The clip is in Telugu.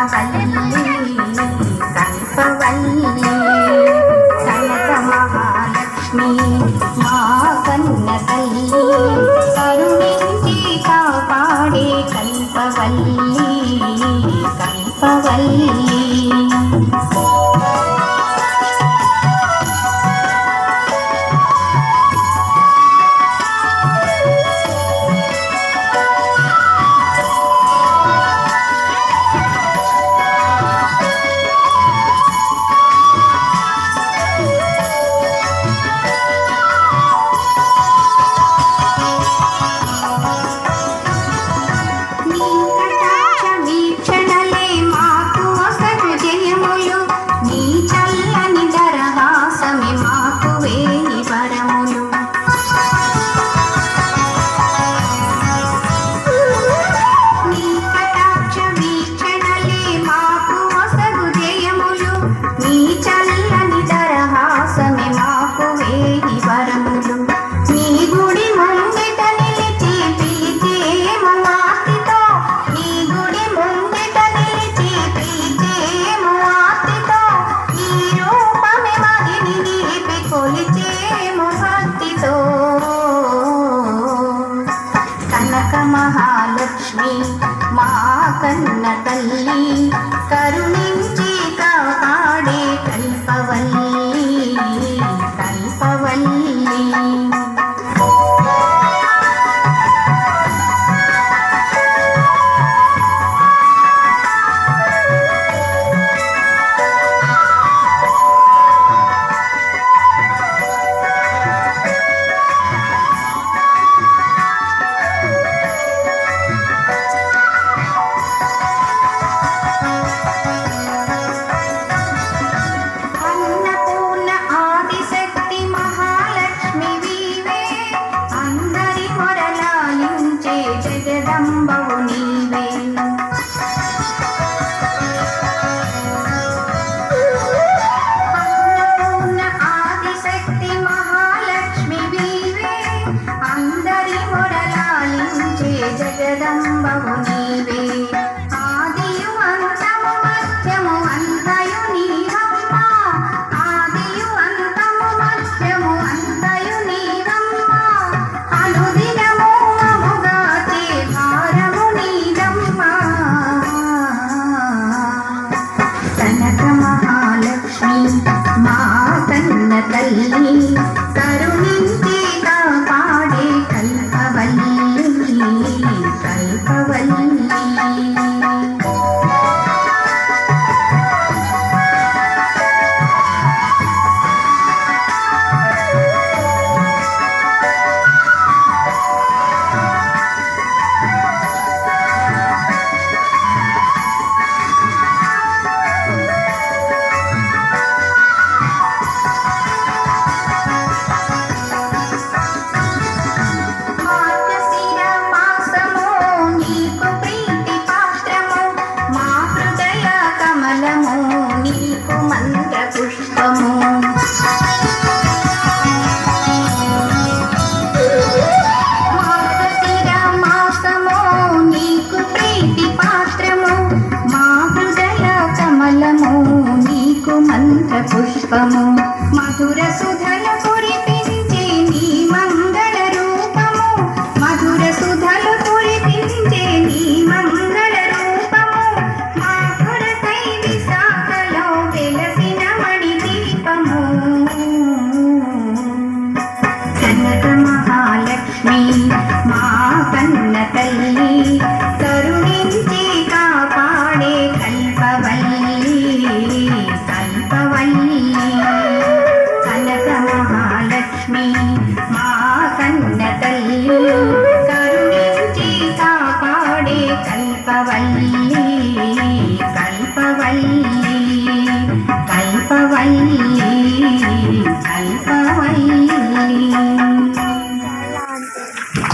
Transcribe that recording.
కల్పవల్లి కల్పవల్లి కనక మహాలక్ష్మి మా కన్న తల్లి కరుణించి కాపాడే కల్పవల్లి కల్పవల్లి మహాలక్ష్మి మా కన్న తల్లి కరుణించి కాపాడే కల్పవల్లి కల్పవల్లి జగదంబవు నీవే అన్నపూర్ణ ఆదిశక్తి మహాలక్ష్మి వీవే అందరి మొరలాలించే జగదంబవు నీవే ఆదియు అంతము మధ్యము అంతయు నీవమ్మ ఆదియు అంతము మధ్యము అంతయు నీవమ్మ అనుదినము మా కన్న తల్లి కరుణించి కాపాడే కల్పవల్లి కల్పవల్లి నీకు మంత్ర పుష్పము మార్గశిర మాసము నీకు ప్రీతి పాత్రము మా హృదయ కమలము నీకు మంత్ర పుష్పము మధుర సుధలు కురిపించే నీ మంగళ రూపము మధుర సుధలు కురిపించే నీ మంగళ రూపము మా కొరకై విశాఖలో వెలసిన మణి దీపము కనక మహాలక్ష్మి మా కన్న తల్లి కరుణించి కాపాడే కల్పవల్లి కల్పవల్లి కనక మహాలక్ష్మి మా కన్న తల్లి కరుణించి కాపాడే కల్పవల్లి